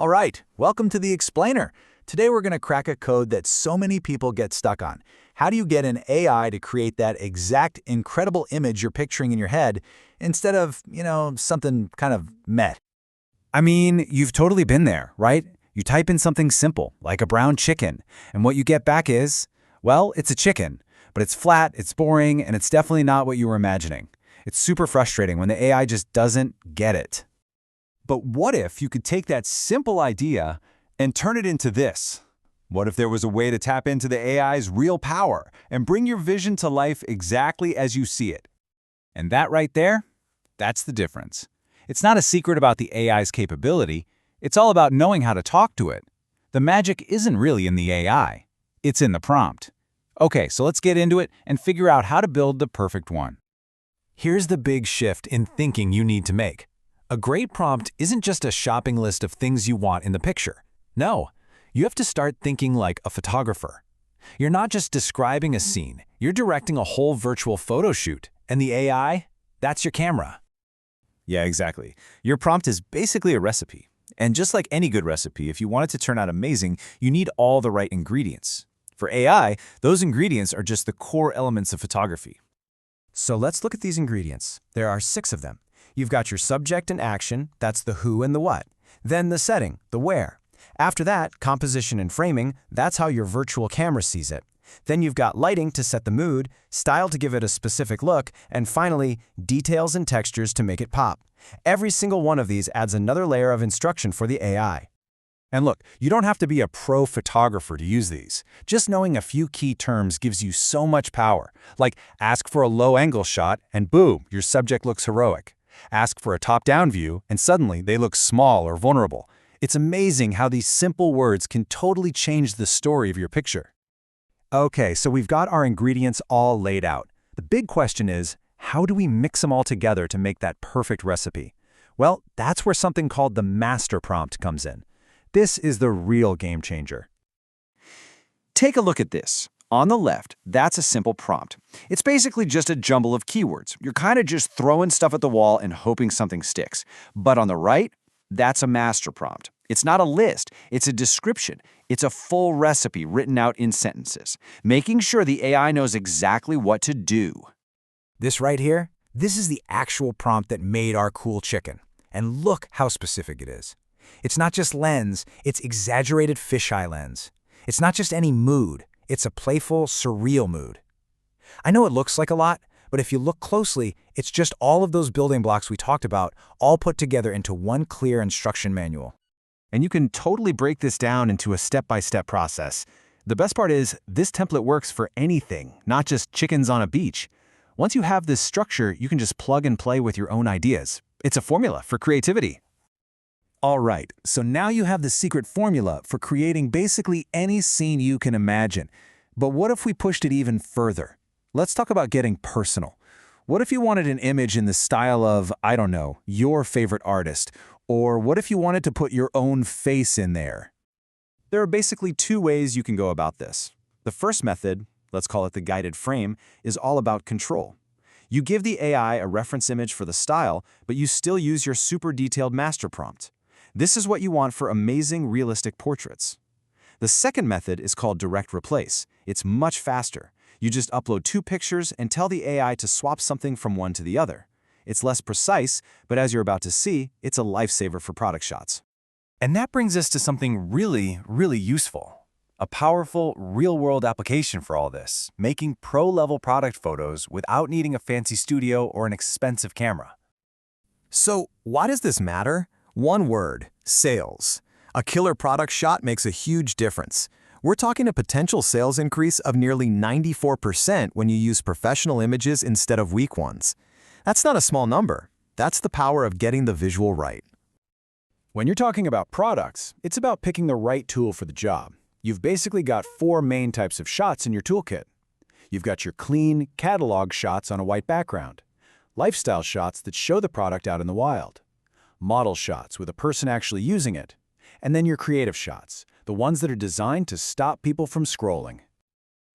All right, welcome to the Explainer. Today we're going to crack a code that so many people get stuck on. How do you get an AI to create that exact incredible image you're picturing in your head instead of, something kind of meh? I mean, you've totally been there, right? You type in something simple, like a brown chicken, and what you get back is, well, it's a chicken, but it's flat, it's boring, and it's definitely not what you were imagining. It's super frustrating when the AI just doesn't get it. But what if you could take that simple idea and turn it into this? What if there was a way to tap into the AI's real power and bring your vision to life exactly as you see it? And that right there, that's the difference. It's not a secret about the AI's capability. It's all about knowing how to talk to it. The magic isn't really in the AI. It's in the prompt. Okay, so let's get into it and figure out how to build the perfect one. Here's the big shift in thinking you need to make. A great prompt isn't just a shopping list of things you want in the picture. No, you have to start thinking like a photographer. You're not just describing a scene, you're directing a whole virtual photo shoot, and the AI, that's your camera. Yeah, exactly. Your prompt is basically a recipe. And just like any good recipe, if you want it to turn out amazing, you need all the right ingredients. For AI, those ingredients are just the core elements of photography. So let's look at these ingredients. There are 6 of them. You've got your subject and action, that's the who and the what. Then the setting, the where. After that, composition and framing, that's how your virtual camera sees it. Then you've got lighting to set the mood, style to give it a specific look, and finally, details and textures to make it pop. Every single one of these adds another layer of instruction for the AI. And look, you don't have to be a pro photographer to use these. Just knowing a few key terms gives you so much power. Like ask for a low-angle shot, and boom, your subject looks heroic. Ask for a top-down view, and suddenly they look small or vulnerable. It's amazing how these simple words can totally change the story of your picture. Okay, so we've got our ingredients all laid out. The big question is, how do we mix them all together to make that perfect recipe? Well, that's where something called the master prompt comes in. This is the real game changer. Take a look at this. On the left, that's a simple prompt. It's basically just a jumble of keywords. You're kind of just throwing stuff at the wall and hoping something sticks. But on the right, that's a master prompt. It's not a list, it's a description. It's a full recipe written out in sentences, making sure the AI knows exactly what to do. This right here, this is the actual prompt that made our cool chicken. And look how specific it is. It's not just lens, it's exaggerated fisheye lens. It's not just any mood, it's a playful, surreal mood. I know it looks like a lot, but if you look closely, it's just all of those building blocks we talked about, all put together into one clear instruction manual. And you can totally break this down into a step-by-step process. The best part is, this template works for anything, not just chickens on a beach. Once you have this structure, you can just plug and play with your own ideas. It's a formula for creativity. All right, so now you have the secret formula for creating basically any scene you can imagine. But what if we pushed it even further? Let's talk about getting personal. What if you wanted an image in the style of, I don't know, your favorite artist? Or what if you wanted to put your own face in there? There are basically 2 ways you can go about this. The first method, let's call it the guided frame, is all about control. You give the AI a reference image for the style, but you still use your super detailed master prompt. This is what you want for amazing, realistic portraits. The second method is called direct replace. It's much faster. You just upload 2 pictures and tell the AI to swap something from one to the other. It's less precise, but as you're about to see, it's a lifesaver for product shots. And that brings us to something really, really useful. A powerful, real-world application for all this, making pro-level product photos without needing a fancy studio or an expensive camera. So why does this matter? One word, sales. A killer product shot makes a huge difference. We're talking a potential sales increase of nearly 94% when you use professional images instead of weak ones. That's not a small number. That's the power of getting the visual right. When you're talking about products, it's about picking the right tool for the job. You've basically got 4 main types of shots in your toolkit. You've got your clean, catalog shots on a white background, lifestyle shots that show the product out in the wild, model shots with a person actually using it, and then your creative shots, the ones that are designed to stop people from scrolling.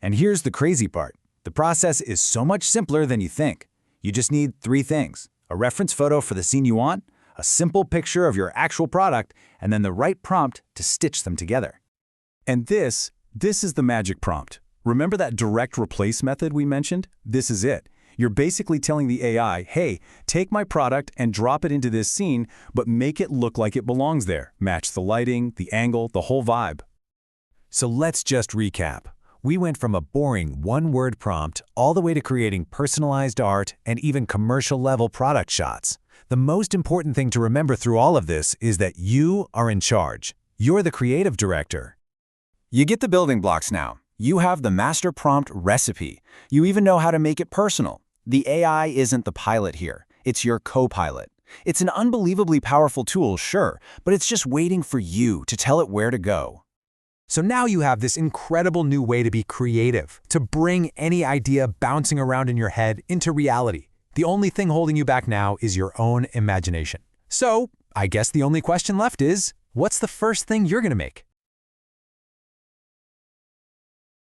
And here's the crazy part. The process is so much simpler than you think. You just need 3 things: a reference photo for the scene you want, a simple picture of your actual product, and then the right prompt to stitch them together. And this is the magic prompt. Remember that direct replace method we mentioned? This is it. You're basically telling the AI, hey, take my product and drop it into this scene, but make it look like it belongs there. Match the lighting, the angle, the whole vibe. So let's just recap. We went from a boring one-word prompt all the way to creating personalized art and even commercial-level product shots. The most important thing to remember through all of this is that you are in charge. You're the creative director. You get the building blocks now. You have the master prompt recipe. You even know how to make it personal. The AI isn't the pilot here. It's your co-pilot. It's an unbelievably powerful tool, sure, but it's just waiting for you to tell it where to go. So now you have this incredible new way to be creative, to bring any idea bouncing around in your head into reality. The only thing holding you back now is your own imagination. So, I guess the only question left is, what's the first thing you're going to make?